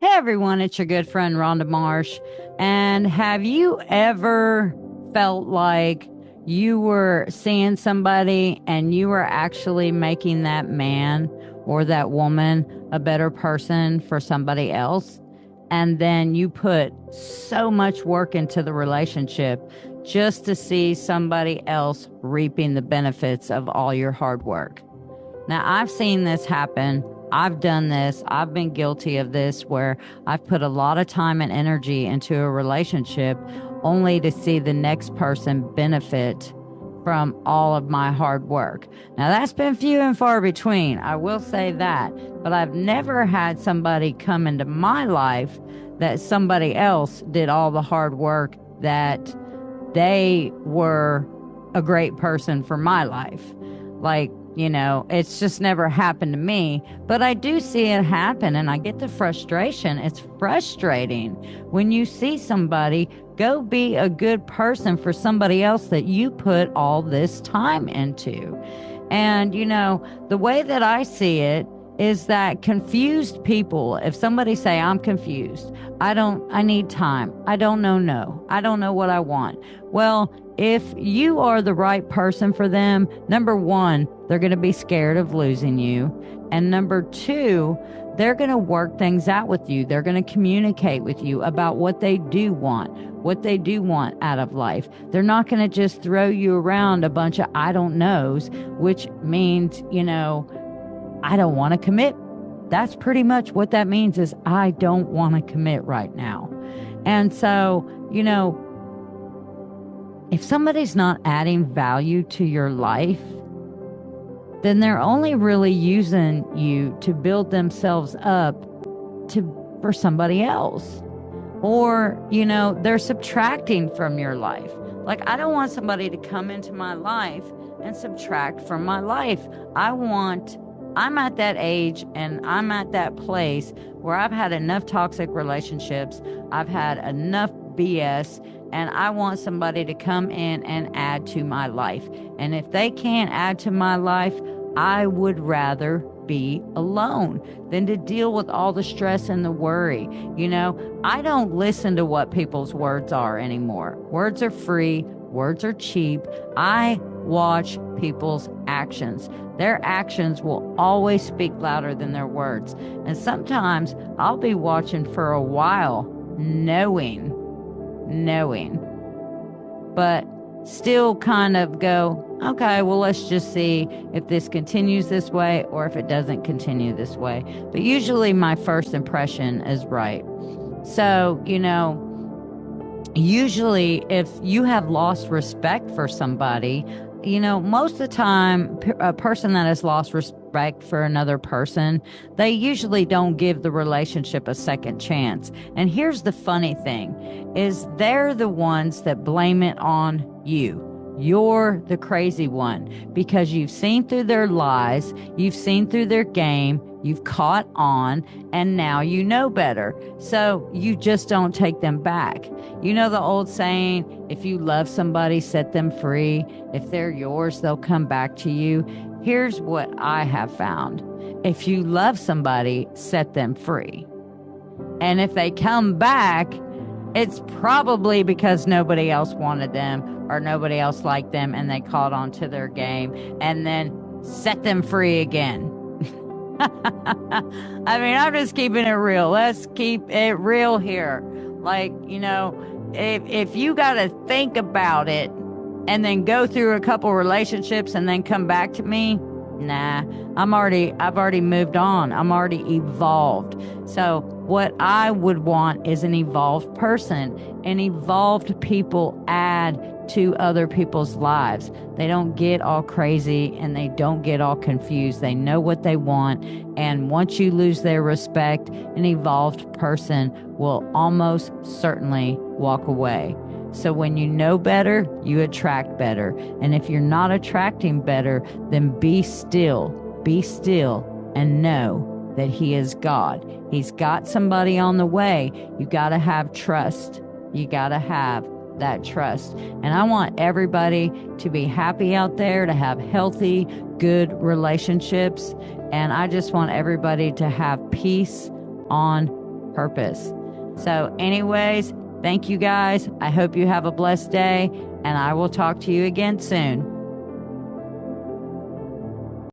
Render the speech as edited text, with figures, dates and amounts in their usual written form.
Hey everyone, it's your good friend Rhonda Marsh. And have you ever felt like you were seeing somebody and you were actually making that man or that woman a better person for somebody else? And then you put so much work into the relationship just to see somebody else reaping the benefits of all your hard work. Now, I've seen this happen. I've done this. I've been guilty of this where I've put a lot of time and energy into a relationship only to see the next person benefit from all of my hard work. Now, that's been few and far between. I will say that. But I've never had somebody come into my life that somebody else did all the hard work that they were a great person for my life. Like, it's just never happened to me, but I do see it happen and I get the frustration. It's frustrating when you see somebody go be a good person for somebody else that you put all this time into. And, the way that I see it is that confused people, if somebody say, I'm confused, I need time. I don't know. No, I don't know what I want. Well, if you are the right person for them, number one, they're going to be scared of losing you. And number two, they're going to work things out with you. They're going to communicate with you about what they do want out of life. They're not going to just throw you around a bunch of I don't knows, which means, I don't want to commit. That's pretty much what that means is I don't want to commit right now. And so, if somebody's not adding value to your life, then they're only really using you to build themselves up for somebody else. Or, they're subtracting from your life. Like, I don't want somebody to come into my life and subtract from my life. I'm at that age and I'm at that place where I've had enough toxic relationships. I've had enough BS, and I want somebody to come in and add to my life. And if they can't add to my life, I would rather be alone than to deal with all the stress and the worry. I don't listen to what people's words are anymore. Words are free. Words are cheap. I watch people's actions. Their actions will always speak louder than their words. And sometimes I'll be watching for a while, knowing, but still kind of go, okay, well, let's just see if this continues this way or if it doesn't continue this way. But usually my first impression is right. So, usually if you have lost respect for somebody, most of the time, a person that has lost respect for another person, they usually don't give the relationship a second chance. And here's the funny thing, is they're the ones that blame it on you. You're the crazy one because you've seen through their lies, you've seen through their game, you've caught on, and now you know better. So you just don't take them back. You know the old saying, if you love somebody, set them free. If they're yours, they'll come back to you. Here's what I have found. If you love somebody, set them free. And if they come back, it's probably because nobody else wanted them or nobody else liked them and they caught on to their game, and then set them free again. I mean, I'm just keeping it real. Let's keep it real here. Like, if you got to think about it and then go through a couple relationships and then come back to me, nah, I've already moved on. I'm already evolved. So what I would want is an evolved person. And evolved people add to other people's lives. They don't get all crazy and they don't get all confused. They know what they want. And once you lose their respect, an evolved person will almost certainly walk away. So when you know better, you attract better. And if you're not attracting better, then be still and know that He is God. He's got somebody on the way. You got to have trust. You got to have that trust. And I want everybody to be happy out there, to have healthy, good relationships. And I just want everybody to have peace on purpose. So, anyways, thank you guys. I hope you have a blessed day, and I will talk to you again soon.